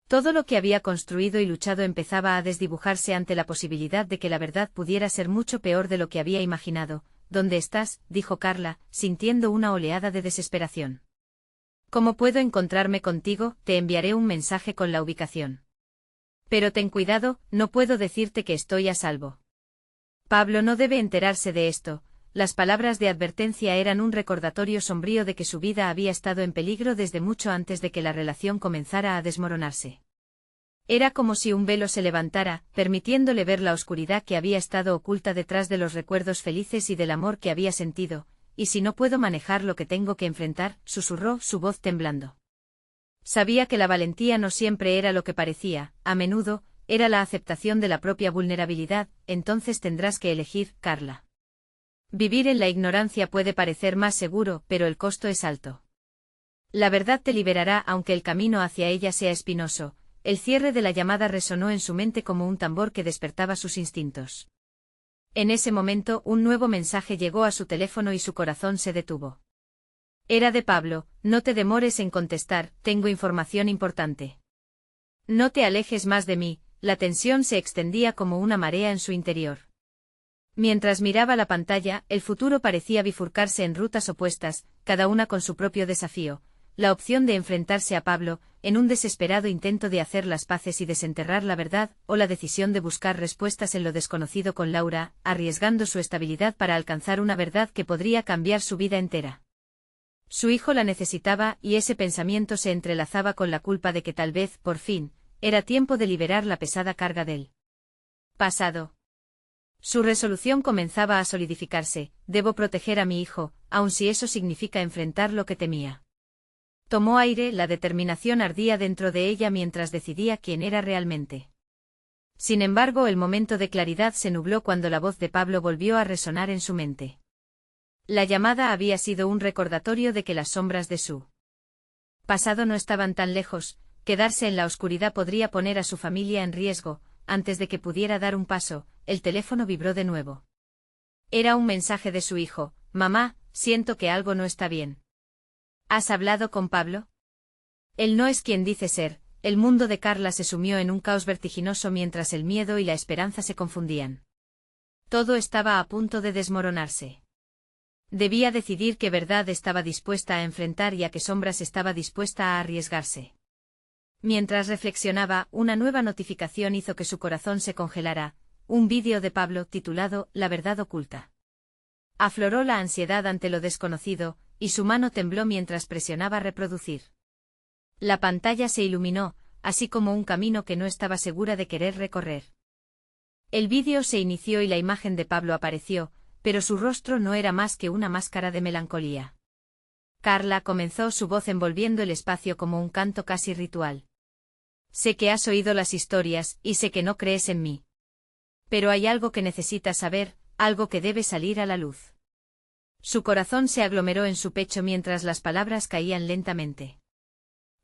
Todo lo que había construido y luchado empezaba a desdibujarse ante la posibilidad de que la verdad pudiera ser mucho peor de lo que había imaginado. ¿Dónde estás?, dijo Carla, sintiendo una oleada de desesperación. ¿Cómo puedo encontrarme contigo? Te enviaré un mensaje con la ubicación. Pero ten cuidado, no puedo decirte que estoy a salvo. Pablo no debe enterarse de esto. Las palabras de advertencia eran un recordatorio sombrío de que su vida había estado en peligro desde mucho antes de que la relación comenzara a desmoronarse. Era como si un velo se levantara, permitiéndole ver la oscuridad que había estado oculta detrás de los recuerdos felices y del amor que había sentido. ¿Y si no puedo manejar lo que tengo que enfrentar?, susurró, su voz temblando. Sabía que la valentía no siempre era lo que parecía, a menudo, era la aceptación de la propia vulnerabilidad. Entonces tendrás que elegir, Carla. Vivir en la ignorancia puede parecer más seguro, pero el costo es alto. La verdad te liberará aunque el camino hacia ella sea espinoso. El cierre de la llamada resonó en su mente como un tambor que despertaba sus instintos. En ese momento un nuevo mensaje llegó a su teléfono y su corazón se detuvo. Era de Pablo. No te demores en contestar, tengo información importante. No te alejes más de mí. La tensión se extendía como una marea en su interior. Mientras miraba la pantalla, el futuro parecía bifurcarse en rutas opuestas, cada una con su propio desafío. La opción de enfrentarse a Pablo, en un desesperado intento de hacer las paces y desenterrar la verdad, o la decisión de buscar respuestas en lo desconocido con Laura, arriesgando su estabilidad para alcanzar una verdad que podría cambiar su vida entera. Su hijo la necesitaba, y ese pensamiento se entrelazaba con la culpa de que tal vez, por fin, era tiempo de liberar la pesada carga del pasado. Su resolución comenzaba a solidificarse. Debo proteger a mi hijo, aun si eso significa enfrentar lo que temía. Tomó aire, la determinación ardía dentro de ella mientras decidía quién era realmente. Sin embargo, el momento de claridad se nubló cuando la voz de Pablo volvió a resonar en su mente. La llamada había sido un recordatorio de que las sombras de su pasado no estaban tan lejos. Quedarse en la oscuridad podría poner a su familia en riesgo. Antes de que pudiera dar un paso, el teléfono vibró de nuevo. Era un mensaje de su hijo. Mamá, siento que algo no está bien. ¿Has hablado con Pablo? Él no es quien dice ser. El mundo de Carla se sumió en un caos vertiginoso mientras el miedo y la esperanza se confundían. Todo estaba a punto de desmoronarse. Debía decidir qué verdad estaba dispuesta a enfrentar y a qué sombras estaba dispuesta a arriesgarse. Mientras reflexionaba, una nueva notificación hizo que su corazón se congelara, un vídeo de Pablo titulado La verdad oculta. Afloró la ansiedad ante lo desconocido, y su mano tembló mientras presionaba reproducir. La pantalla se iluminó, así como un camino que no estaba segura de querer recorrer. El vídeo se inició y la imagen de Pablo apareció, pero su rostro no era más que una máscara de melancolía. Carla, comenzó, su voz envolviendo el espacio como un canto casi ritual. Sé que has oído las historias, y sé que no crees en mí. Pero hay algo que necesitas saber, algo que debe salir a la luz. Su corazón se aglomeró en su pecho mientras las palabras caían lentamente.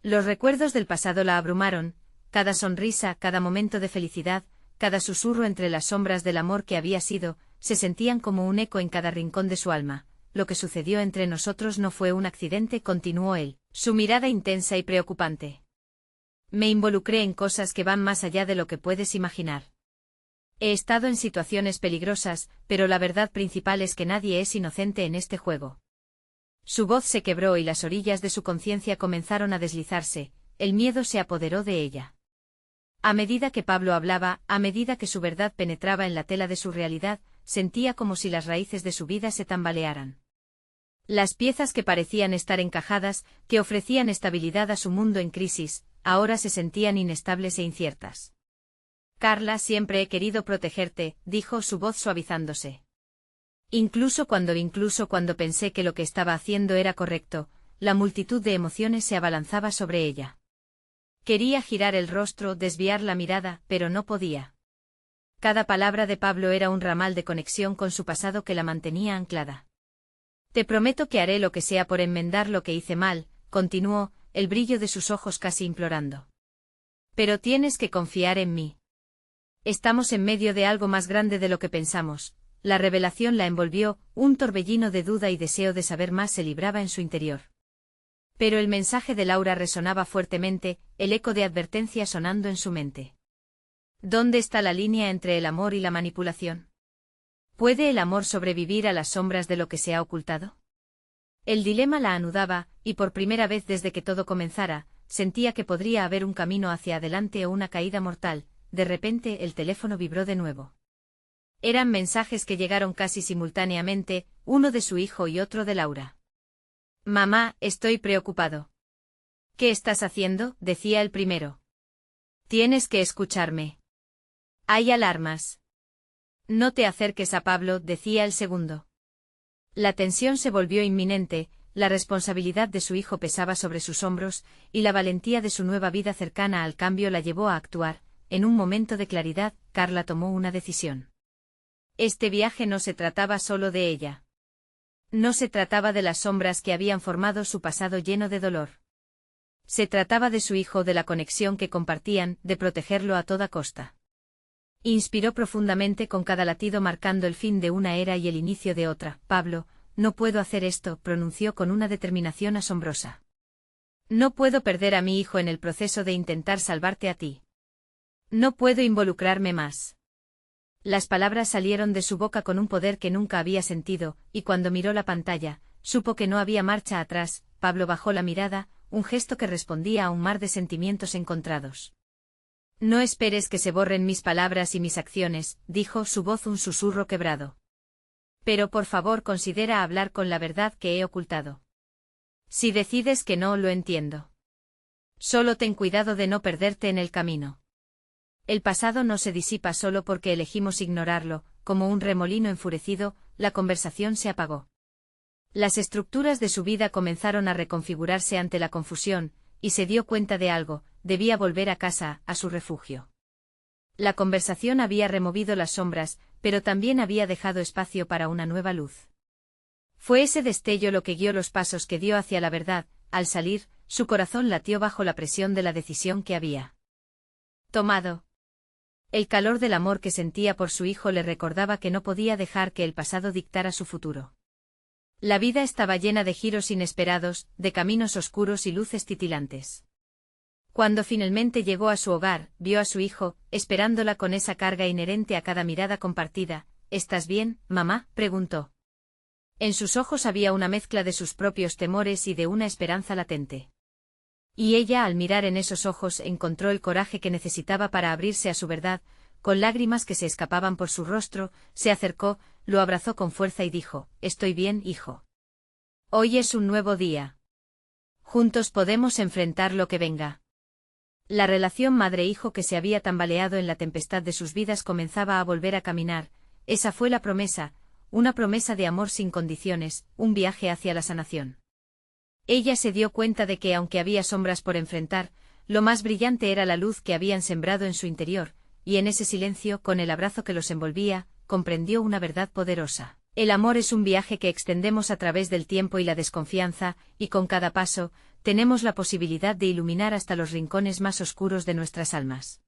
Los recuerdos del pasado la abrumaron, cada sonrisa, cada momento de felicidad, cada susurro entre las sombras del amor que había sido, se sentían como un eco en cada rincón de su alma. Lo que sucedió entre nosotros no fue un accidente, continuó él, su mirada intensa y preocupante. Me involucré en cosas que van más allá de lo que puedes imaginar. He estado en situaciones peligrosas, pero la verdad principal es que nadie es inocente en este juego. Su voz se quebró y las orillas de su conciencia comenzaron a deslizarse, el miedo se apoderó de ella. A medida que Pablo hablaba, a medida que su verdad penetraba en la tela de su realidad, sentía como si las raíces de su vida se tambalearan. Las piezas que parecían estar encajadas, que ofrecían estabilidad a su mundo en crisis, ahora se sentían inestables e inciertas. Carla, siempre he querido protegerte, dijo, su voz suavizándose. Incluso cuando pensé que lo que estaba haciendo era correcto, la multitud de emociones se abalanzaba sobre ella. Quería girar el rostro, desviar la mirada, pero no podía. Cada palabra de Pablo era un ramal de conexión con su pasado que la mantenía anclada. Te prometo que haré lo que sea por enmendar lo que hice mal, continuó, el brillo de sus ojos casi implorando. Pero tienes que confiar en mí. Estamos en medio de algo más grande de lo que pensamos. La revelación la envolvió, un torbellino de duda y deseo de saber más se libraba en su interior. Pero el mensaje de Laura resonaba fuertemente, el eco de advertencia sonando en su mente. ¿Dónde está la línea entre el amor y la manipulación? ¿Puede el amor sobrevivir a las sombras de lo que se ha ocultado? El dilema la anudaba, y por primera vez desde que todo comenzara, sentía que podría haber un camino hacia adelante o una caída mortal. De repente el teléfono vibró de nuevo. Eran mensajes que llegaron casi simultáneamente, uno de su hijo y otro de Laura. Mamá, estoy preocupado. ¿Qué estás haciendo?, decía el primero. Tienes que escucharme. Hay alarmas. No te acerques a Pablo, decía el segundo. La tensión se volvió inminente, la responsabilidad de su hijo pesaba sobre sus hombros, y la valentía de su nueva vida cercana al cambio la llevó a actuar. En un momento de claridad, Carla tomó una decisión. Este viaje no se trataba solo de ella. No se trataba de las sombras que habían formado su pasado lleno de dolor. Se trataba de su hijo, de la conexión que compartían, de protegerlo a toda costa. Inspiró profundamente, con cada latido marcando el fin de una era y el inicio de otra. Pablo, no puedo hacer esto, pronunció con una determinación asombrosa. No puedo perder a mi hijo en el proceso de intentar salvarte a ti. No puedo involucrarme más. Las palabras salieron de su boca con un poder que nunca había sentido, y cuando miró la pantalla, supo que no había marcha atrás. Pablo bajó la mirada, un gesto que respondía a un mar de sentimientos encontrados. No esperes que se borren mis palabras y mis acciones, dijo, su voz un susurro quebrado. Pero por favor considera hablar con la verdad que he ocultado. Si decides que no, lo entiendo. Solo ten cuidado de no perderte en el camino. El pasado no se disipa solo porque elegimos ignorarlo. Como un remolino enfurecido, la conversación se apagó. Las estructuras de su vida comenzaron a reconfigurarse ante la confusión, y se dio cuenta de algo: debía volver a casa, a su refugio. La conversación había removido las sombras, pero también había dejado espacio para una nueva luz. Fue ese destello lo que guió los pasos que dio hacia la verdad. Al salir, su corazón latió bajo la presión de la decisión que había tomado. El calor del amor que sentía por su hijo le recordaba que no podía dejar que el pasado dictara su futuro. La vida estaba llena de giros inesperados, de caminos oscuros y luces titilantes. Cuando finalmente llegó a su hogar, vio a su hijo, esperándola con esa carga inherente a cada mirada compartida. ¿Estás bien, mamá?, preguntó. En sus ojos había una mezcla de sus propios temores y de una esperanza latente. Y ella, al mirar en esos ojos, encontró el coraje que necesitaba para abrirse a su verdad. Con lágrimas que se escapaban por su rostro, se acercó, lo abrazó con fuerza y dijo: «Estoy bien, hijo. Hoy es un nuevo día. Juntos podemos enfrentar lo que venga». La relación madre-hijo que se había tambaleado en la tempestad de sus vidas comenzaba a volver a caminar. Esa fue la promesa, una promesa de amor sin condiciones, un viaje hacia la sanación. Ella se dio cuenta de que, aunque había sombras por enfrentar, lo más brillante era la luz que habían sembrado en su interior, y en ese silencio, con el abrazo que los envolvía, comprendió una verdad poderosa. El amor es un viaje que extendemos a través del tiempo y la desconfianza, y con cada paso, tenemos la posibilidad de iluminar hasta los rincones más oscuros de nuestras almas.